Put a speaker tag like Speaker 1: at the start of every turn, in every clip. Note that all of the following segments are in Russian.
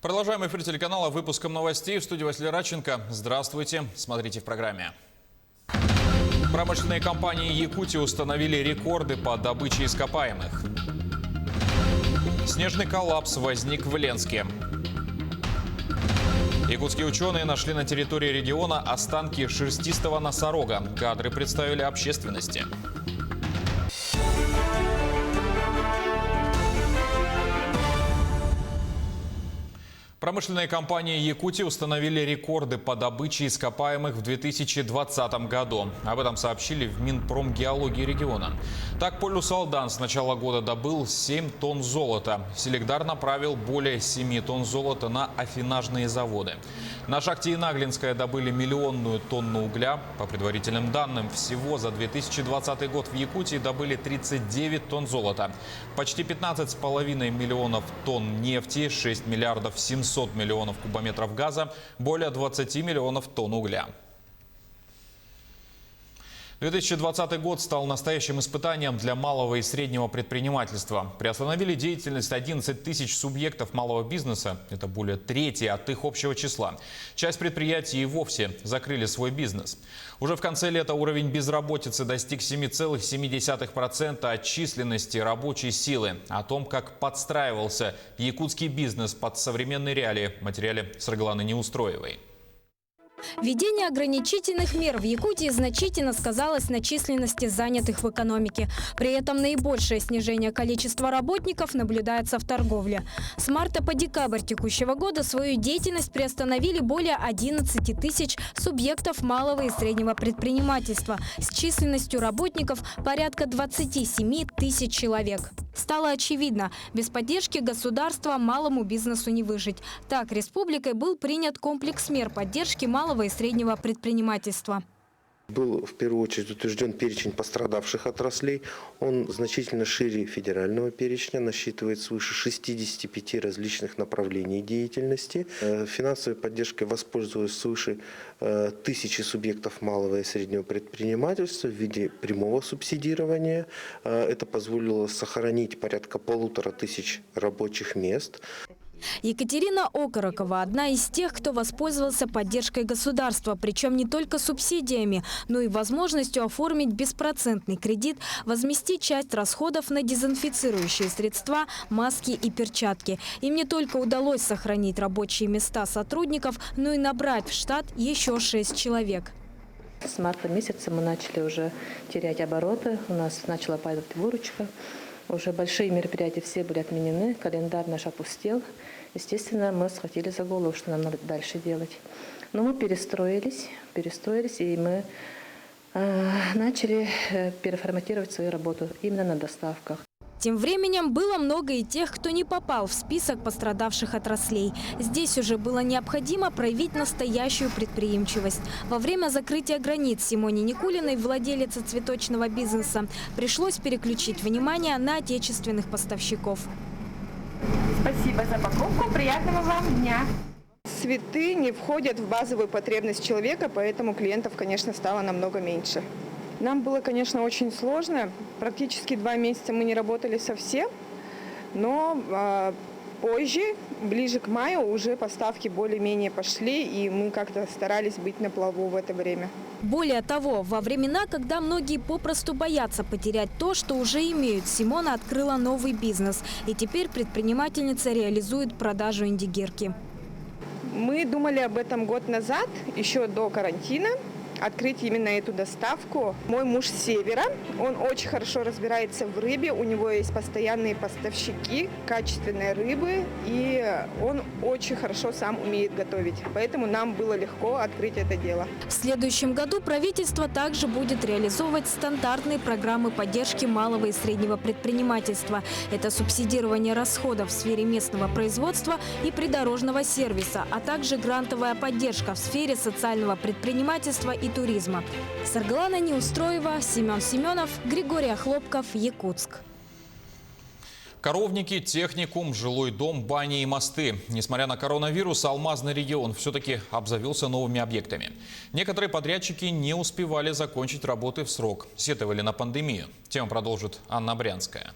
Speaker 1: Продолжаем эфир телеканала выпуском новостей. В студии Василий Радченко. Здравствуйте. Смотрите в программе. Промышленные компании Якутии установили рекорды по добыче ископаемых. Снежный коллапс возник в Ленске. Якутские ученые нашли на территории региона останки шерстистого носорога. Кадры представили общественности. Промышленные компании Якутии установили рекорды по добыче ископаемых в 2020 году. Об этом сообщили в Минпромгеологии региона. Так, Полюс Алдан с начала года добыл 7 тонн золота. Селигдар направил более 7 тонн золота на афинажные заводы. На шахте Инаглинская добыли 1 миллионную тонну угля. По предварительным данным, всего за 2020 год в Якутии добыли 39 тонн золота. Почти 15,5 миллионов тонн нефти, 6 миллиардов 700 миллионов кубометров газа, более 20 миллионов тонн угля. 2020 год стал настоящим испытанием для малого и среднего предпринимательства. Приостановили деятельность 11 тысяч субъектов малого бизнеса. Это более трети от их общего числа. Часть предприятий и вовсе закрыли свой бизнес. Уже в конце лета уровень безработицы достиг 7,7% от численности рабочей силы. О том, как подстраивался якутский бизнес под современные реалии, в материале Саргаланы Неустроевой.
Speaker 2: Введение ограничительных мер в Якутии значительно сказалось на численности занятых в экономике. При этом наибольшее снижение количества работников наблюдается в торговле. С марта по декабрь текущего года свою деятельность приостановили более 11 тысяч субъектов малого и среднего предпринимательства с численностью работников порядка 27 тысяч человек. Стало очевидно, без поддержки государства малому бизнесу не выжить. Так, республикой был принят комплекс мер поддержки малого и среднего предпринимательства.
Speaker 3: Был в первую очередь утвержден перечень пострадавших отраслей. Он значительно шире федерального перечня, насчитывает свыше 65 различных направлений деятельности. Финансовой поддержкой воспользовалось свыше 1000 субъектов малого и среднего предпринимательства в виде прямого субсидирования. Это позволило сохранить порядка 1500 рабочих мест.
Speaker 2: Екатерина Окорокова – одна из тех, кто воспользовался поддержкой государства, причем не только субсидиями, но и возможностью оформить беспроцентный кредит, возместить часть расходов на дезинфицирующие средства, маски и перчатки. Им не только удалось сохранить рабочие места сотрудников, но и набрать в штат еще 6 человек.
Speaker 4: С марта месяца мы начали уже терять обороты, у нас начала падать выручка. Уже большие мероприятия все были отменены, календарь наш опустел. Естественно, мы схватили за голову, что нам надо дальше делать. Но мы перестроились и мы начали переформатировать свою работу именно на доставках.
Speaker 2: Тем временем было много и тех, кто не попал в список пострадавших отраслей. Здесь уже было необходимо проявить настоящую предприимчивость. Во время закрытия границ Симоне Никулиной, владелице цветочного бизнеса, пришлось переключить внимание на отечественных поставщиков.
Speaker 5: Спасибо за покупку. Приятного вам дня.
Speaker 6: Цветы не входят в базовую потребность человека, поэтому клиентов, конечно, стало намного меньше. Нам было, конечно, очень сложно. Практически 2 месяца мы не работали совсем, но позже, ближе к маю, уже поставки более-менее пошли, и мы как-то старались быть на плаву в это время.
Speaker 2: Более того, во времена, когда многие попросту боятся потерять то, что уже имеют, Симона открыла новый бизнес. И теперь предпринимательница реализует продажу индигирки.
Speaker 6: Мы думали об этом год назад, еще до карантина. Открыть именно эту доставку. Мой муж с севера, он очень хорошо разбирается в рыбе, у него есть постоянные поставщики качественной рыбы, и он очень хорошо сам умеет готовить. Поэтому нам было легко открыть это дело.
Speaker 2: В следующем году правительство также будет реализовывать стандартные программы поддержки малого и среднего предпринимательства. Это субсидирование расходов в сфере местного производства и придорожного сервиса, а также грантовая поддержка в сфере социального предпринимательства и туризма. Саргалана Неустроева, Семен Семенов, Григорий Хлопков, Якутск.
Speaker 1: Коровники, техникум, жилой дом, бани и мосты. Несмотря на коронавирус, алмазный регион все-таки обзавелся новыми объектами. Некоторые подрядчики не успевали закончить работы в срок. Сетовали на пандемию. Тему продолжит Анна Брянская.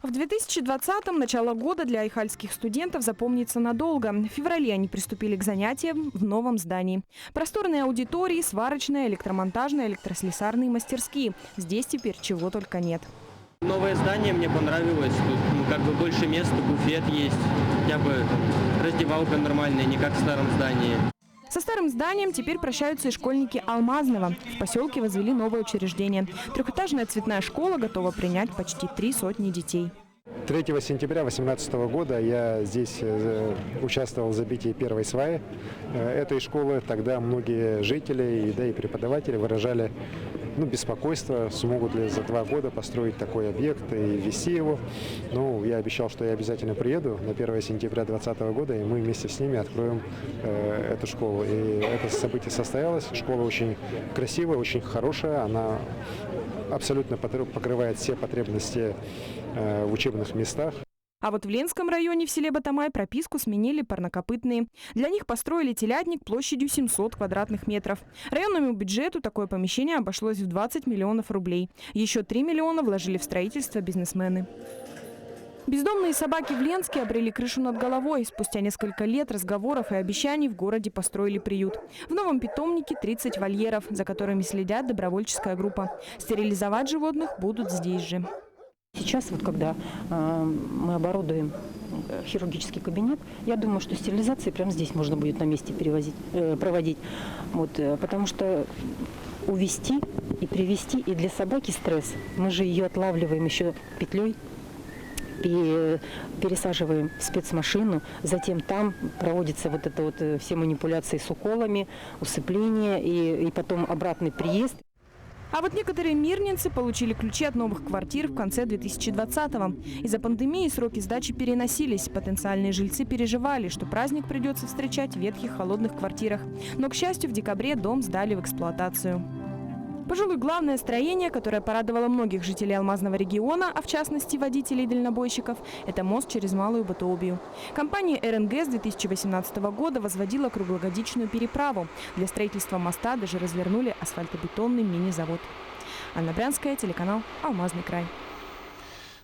Speaker 7: В 2020-м начало года для айхальских студентов запомнится надолго. В феврале они приступили к занятиям в новом здании. Просторные аудитории, сварочные, электромонтажные, электрослесарные мастерские. Здесь теперь чего только нет.
Speaker 8: Новое здание мне понравилось. Тут больше места, буфет есть, хотя бы раздевалка нормальная, не как в старом здании.
Speaker 7: Со старым зданием теперь прощаются и школьники Алмазного. В поселке возвели новое учреждение. Трехэтажная цветная школа готова принять почти 300 детей.
Speaker 9: 3 сентября 2018 года я здесь участвовал в забитии первой сваи этой школы. Тогда многие жители, да и преподаватели выражали беспокойство, смогут ли за 2 года построить такой объект и ввести его. Но я обещал, что я обязательно приеду на 1 сентября 2020 года, и мы вместе с ними откроем эту школу. И это событие состоялось. Школа очень красивая, очень хорошая. Она абсолютно покрывает все потребности в учебных местах.
Speaker 7: А вот в Ленском районе в селе Батамай прописку сменили парнокопытные. Для них построили телятник площадью 700 квадратных метров. Районному бюджету такое помещение обошлось в 20 миллионов рублей. Еще 3 миллиона вложили в строительство бизнесмены. Бездомные собаки в Ленске обрели крышу над головой. Спустя несколько лет разговоров и обещаний в городе построили приют. В новом питомнике 30 вольеров, за которыми следят добровольческая группа. Стерилизовать животных будут здесь же.
Speaker 10: Сейчас, когда мы оборудуем хирургический кабинет, я думаю, что стерилизации прямо здесь можно будет на месте проводить. Потому что увезти и привезти, и для собаки стресс. Мы же ее отлавливаем еще петлей, пересаживаем в спецмашину, затем там проводятся все манипуляции с уколами, усыпление и потом обратный приезд.
Speaker 7: А вот некоторые мирнинцы получили ключи от новых квартир в конце 2020-го. Из-за пандемии сроки сдачи переносились. Потенциальные жильцы переживали, что праздник придется встречать в ветхих холодных квартирах. Но, к счастью, в декабре дом сдали в эксплуатацию. Пожалуй, главное строение, которое порадовало многих жителей Алмазного региона, а в частности водителей и дальнобойщиков, это мост через Малую Батоубию. Компания РНГ с 2018 года возводила круглогодичную переправу. Для строительства моста даже развернули асфальтобетонный мини-завод. Анна Брянская, телеканал «Алмазный край».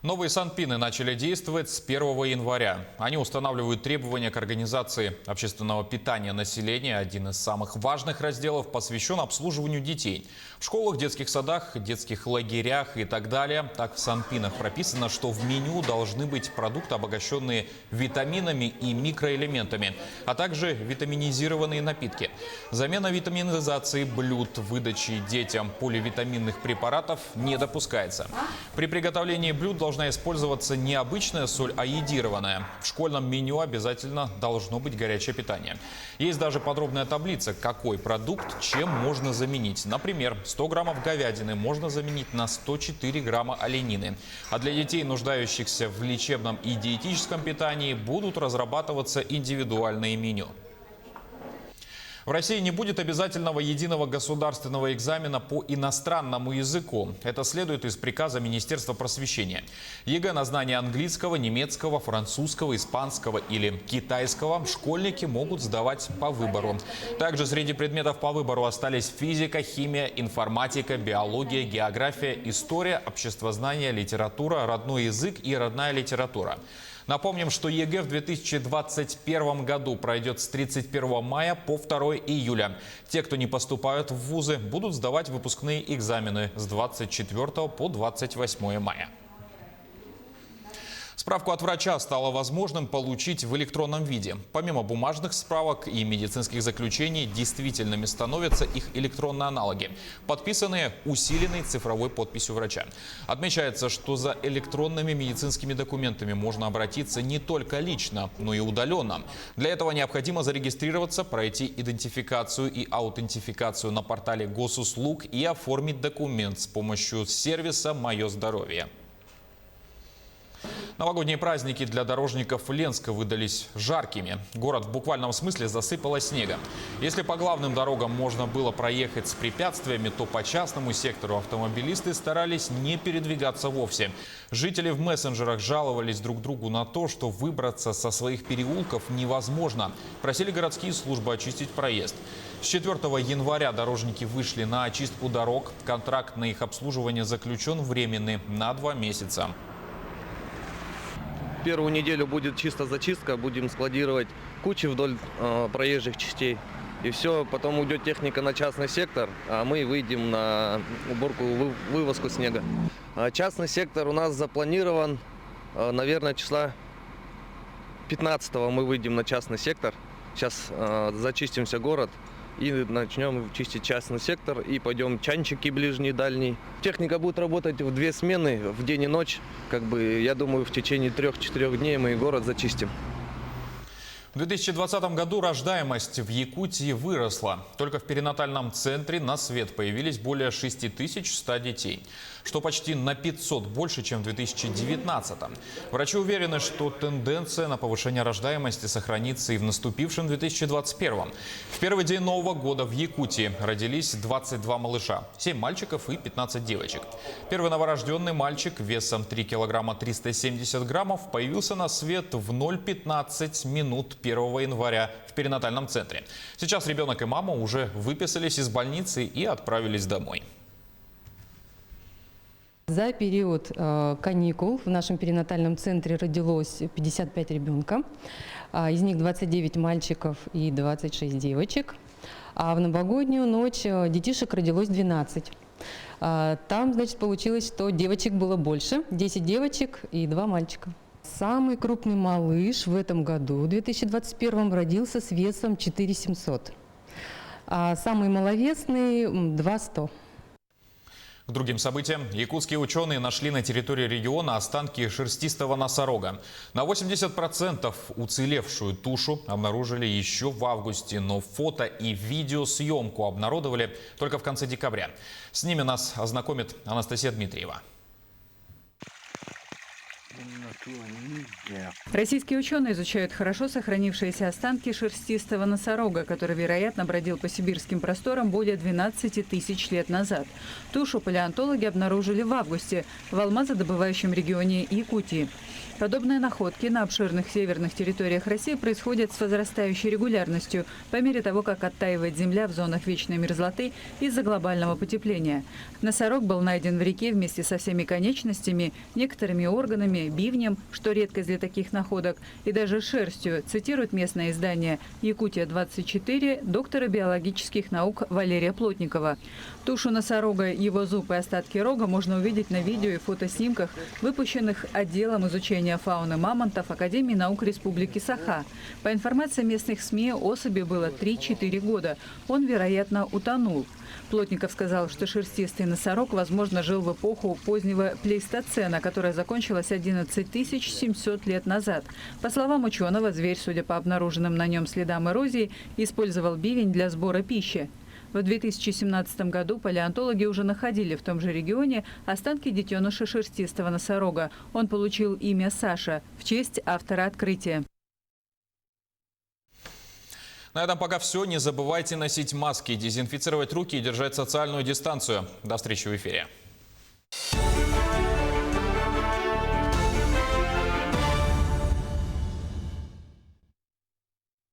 Speaker 1: Новые санпины начали действовать с 1 января. Они устанавливают требования к организации общественного питания населения. Один из самых важных разделов посвящен обслуживанию детей. В школах, детских садах, детских лагерях и так далее. Так в санпинах прописано, что в меню должны быть продукты, обогащенные витаминами и микроэлементами, а также витаминизированные напитки. Замена витаминизации блюд, выдачи детям поливитаминных препаратов не допускается. При приготовлении блюд должна использоваться не обычная соль, а йодированная. В школьном меню обязательно должно быть горячее питание. Есть даже подробная таблица, какой продукт чем можно заменить. Например, 100 граммов говядины можно заменить на 104 грамма оленины. А для детей, нуждающихся в лечебном и диетическом питании, будут разрабатываться индивидуальные меню. В России не будет обязательного единого государственного экзамена по иностранному языку. Это следует из приказа Министерства просвещения. ЕГЭ на знание английского, немецкого, французского, испанского или китайского школьники могут сдавать по выбору. Также среди предметов по выбору остались физика, химия, информатика, биология, география, история, обществознание, литература, родной язык и родная литература. Напомним, что ЕГЭ в 2021 году пройдет с 31 мая по 2 июля. Те, кто не поступают в вузы, будут сдавать выпускные экзамены с 24 по 28 мая. Справку от врача стало возможным получить в электронном виде. Помимо бумажных справок и медицинских заключений, действительными становятся их электронные аналоги, подписанные усиленной цифровой подписью врача. Отмечается, что за электронными медицинскими документами можно обратиться не только лично, но и удаленно. Для этого необходимо зарегистрироваться, пройти идентификацию и аутентификацию на портале госуслуг и оформить документ с помощью сервиса «Мое здоровье». Новогодние праздники для дорожников Ленска выдались жаркими. Город в буквальном смысле засыпало снегом. Если по главным дорогам можно было проехать с препятствиями, то по частному сектору автомобилисты старались не передвигаться вовсе. Жители в мессенджерах жаловались друг другу на то, что выбраться со своих переулков невозможно. Просили городские службы очистить проезд. С 4 января дорожники вышли на очистку дорог. Контракт на их обслуживание заключен временный на 2 месяца.
Speaker 11: первую неделю будет чисто зачистка, будем складировать кучи вдоль проезжих частей. И все, потом уйдет техника на частный сектор, а мы выйдем на уборку, вывозку снега. Частный сектор у нас запланирован, наверное, числа 15-го мы выйдем на частный сектор. Сейчас зачистимся город и начнем чистить частный сектор. И пойдем чанчики ближний, дальний. Техника будет работать в 2 смены, в день и ночь. Я думаю, в течение 3-4 дней мы город зачистим.
Speaker 1: В 2020 году рождаемость в Якутии выросла. Только в перинатальном центре на свет появились более 6100 детей, что почти на 500 больше, чем в 2019. Врачи уверены, что тенденция на повышение рождаемости сохранится и в наступившем 2021. В первый день Нового года в Якутии родились 22 малыша, 7 мальчиков и 15 девочек. Первый новорожденный мальчик весом 3 килограмма 370 граммов появился на свет в 0:15 минут 1 января в перинатальном центре. Сейчас ребенок и мама уже выписались из больницы и отправились домой.
Speaker 10: За период каникул в нашем перинатальном центре родилось 55 ребенка. Из них 29 мальчиков и 26 девочек. А в новогоднюю ночь детишек родилось 12. Там, значит, получилось, что девочек было больше. 10 девочек и 2 мальчика. Самый крупный малыш в этом году, в 2021, родился с весом 4700. А самый маловесный – 2100.
Speaker 1: К другим событиям. Якутские ученые нашли на территории региона останки шерстистого носорога. На 80% уцелевшую тушу обнаружили еще в августе, но фото и видеосъемку обнародовали только в конце декабря. С ними нас ознакомит Анастасия Дмитриева.
Speaker 12: Российские ученые изучают хорошо сохранившиеся останки шерстистого носорога, который, вероятно, бродил по сибирским просторам более 12 тысяч лет назад. Тушу палеонтологи обнаружили в августе в алмазодобывающем регионе Якутии. Подобные находки на обширных северных территориях России происходят с возрастающей регулярностью по мере того, как оттаивает земля в зонах вечной мерзлоты из-за глобального потепления. Носорог был найден в реке вместе со всеми конечностями, некоторыми органами, бивнем, что редкость для таких находок, и даже шерстью, цитирует местное издание «Якутия-24» доктора биологических наук Валерия Плотникова. Тушу носорога, его зуб и остатки рога можно увидеть на видео и фотоснимках, выпущенных отделом изучения фауны мамонтов Академии наук Республики Саха. По информации местных СМИ, особи было 3-4 года. Он, вероятно, утонул. Плотников сказал, что шерстистый носорог, возможно, жил в эпоху позднего плейстоцена, которая закончилась 11 700 лет назад. По словам ученого, зверь, судя по обнаруженным на нем следам эрозии, использовал бивень для сбора пищи. В 2017 году палеонтологи уже находили в том же регионе останки детеныша шерстистого носорога. Он получил имя Саша в честь автора открытия.
Speaker 1: На этом пока все. Не забывайте носить маски, дезинфицировать руки и держать социальную дистанцию. До встречи в эфире.